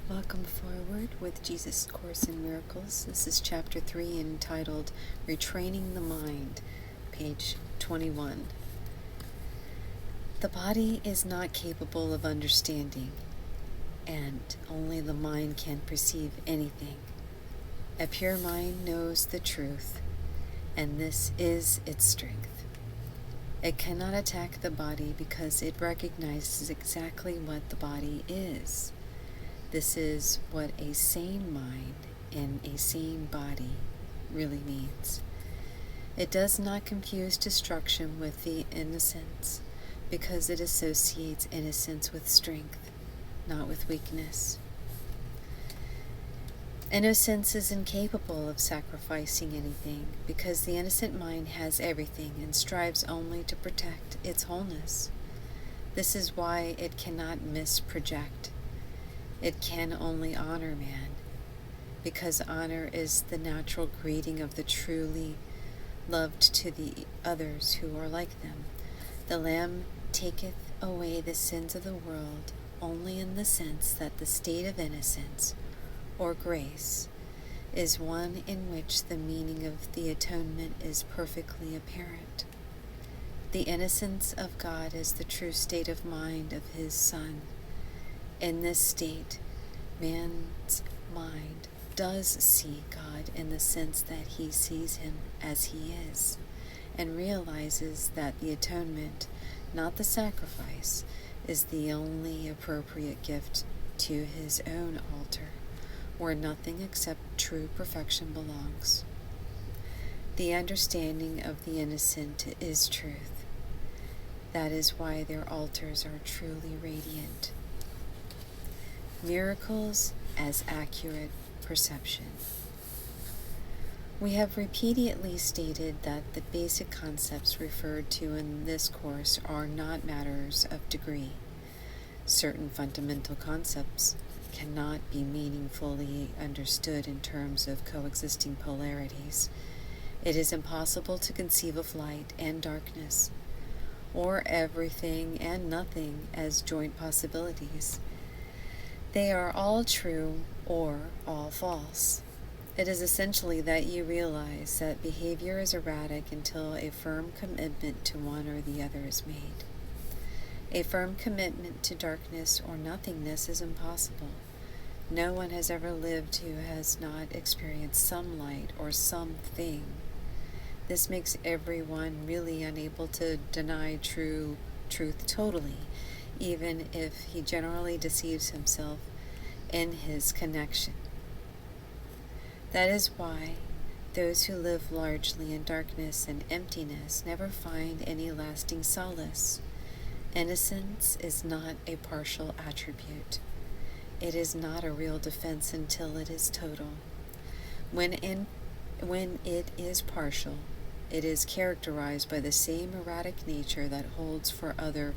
Welcome forward with Jesus Course in Miracles. This is Chapter 3 entitled Retraining the Mind, page 21. The body is not capable of understanding, and only the mind can perceive anything. A pure mind knows the truth, and this is its strength. It cannot attack the body because it recognizes exactly what the body is. This is what a sane mind in a sane body really means. It does not confuse destruction with the innocence, because it associates innocence with strength, not with weakness. Innocence is incapable of sacrificing anything, because the innocent mind has everything and strives only to protect its wholeness. This is why it cannot misproject. It can only honor man, because honor is the natural greeting of the truly loved to the others who are like them. The Lamb taketh away the sins of the world only in the sense that the state of innocence, or grace, is one in which the meaning of the atonement is perfectly apparent. The innocence of God is the true state of mind of His Son. In this state, man's mind does see God in the sense that he sees Him as He is, and realizes that the atonement, not the sacrifice, is the only appropriate gift to his own altar, where nothing except true perfection belongs. The understanding of the innocent is truth. That is why their altars are truly radiant. Miracles as accurate perception. We have repeatedly stated that the basic concepts referred to in this course are not matters of degree. Certain fundamental concepts cannot be meaningfully understood in terms of coexisting polarities. It is impossible to conceive of light and darkness, or everything and nothing as joint possibilities. They are all true or all false. It is essentially that you realize that behavior is erratic until a firm commitment to one or the other is made. A firm commitment to darkness or nothingness is impossible. No one has ever lived who has not experienced some light or something. This makes everyone really unable to deny truth totally, even if he generally deceives himself in his connection. That is why those who live largely in darkness and emptiness never find any lasting solace. Innocence is not a partial attribute. It is not a real defense until it is total. When it is partial, it is characterized by the same erratic nature that holds for other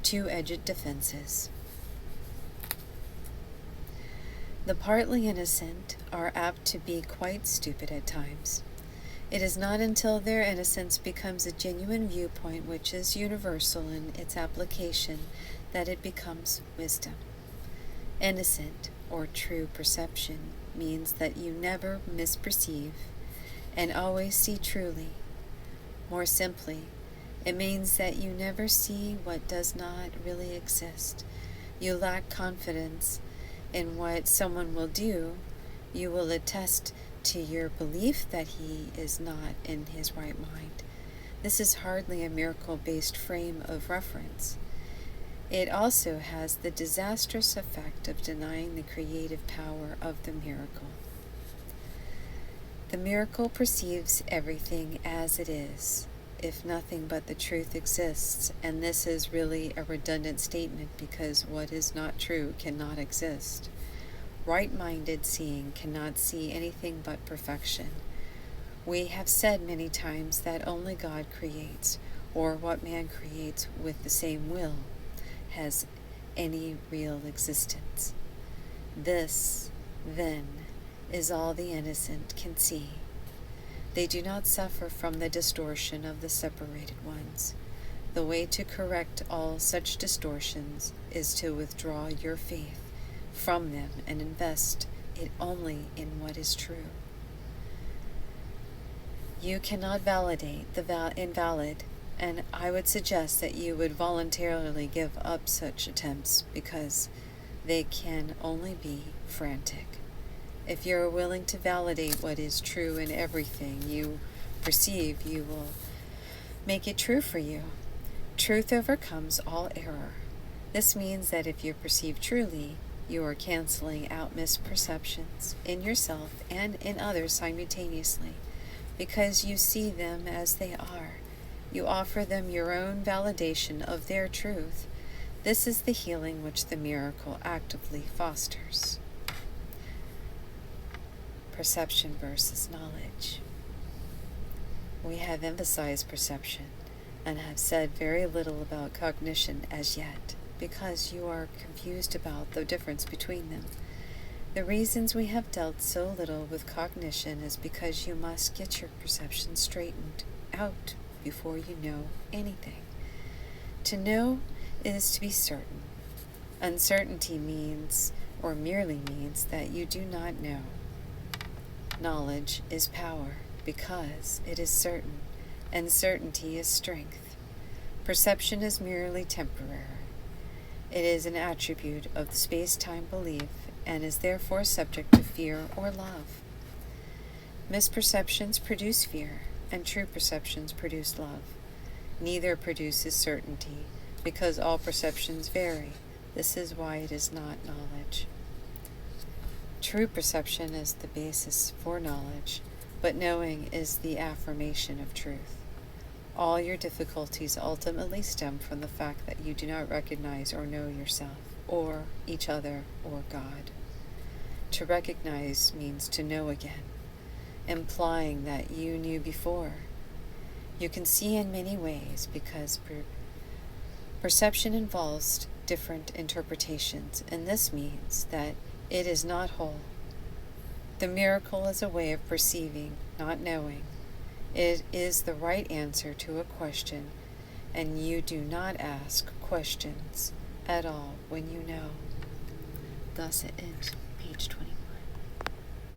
two-edged defenses. The partly innocent are apt to be quite stupid at times. It is not until their innocence becomes a genuine viewpoint which is universal in its application that it becomes wisdom. Innocent, or true perception, means that you never misperceive and always see truly. More simply, it means that you never see what does not really exist. You lack confidence in what someone will do. You will attest to your belief that he is not in his right mind. This is hardly a miracle-based frame of reference. It also has the disastrous effect of denying the creative power of the miracle. The miracle perceives everything as it is, if nothing but the truth exists, and this is really a redundant statement because what is not true cannot exist. Right-minded seeing cannot see anything but perfection. We have said many times that only God creates, or what man creates with the same will, has any real existence. This, then, is all the innocent can see. They do not suffer from the distortion of the separated ones. The way to correct all such distortions is to withdraw your faith from them and invest it only in what is true. You cannot validate the invalid, and I would suggest that you would voluntarily give up such attempts because they can only be frantic. If you are willing to validate what is true in everything you perceive, you will make it true for you. Truth overcomes all error. This means that if you perceive truly, you are canceling out misperceptions in yourself and in others simultaneously, because you see them as they are. You offer them your own validation of their truth. This is the healing which the miracle actively fosters. Perception versus knowledge. We have emphasized perception and have said very little about cognition as yet, because you are confused about the difference between them. The reasons we have dealt so little with cognition is because you must get your perception straightened out before you know anything. To know is to be certain. Uncertainty means, or merely means, that you do not know. Knowledge is power, because it is certain, and certainty is strength. Perception is merely temporary. It is an attribute of the space-time belief, and is therefore subject to fear or love. Misperceptions produce fear, and true perceptions produce love. Neither produces certainty, because all perceptions vary. This is why it is not knowledge. True perception is the basis for knowledge, but knowing is the affirmation of truth. All your difficulties ultimately stem from the fact that you do not recognize or know yourself, or each other, or God. To recognize means to know again, implying that you knew before. You can see in many ways because perception involves different interpretations, and this means that it is not whole. The miracle is a way of perceiving, not knowing. It is the right answer to a question, and you do not ask questions at all when you know. Thus it ends, page 20.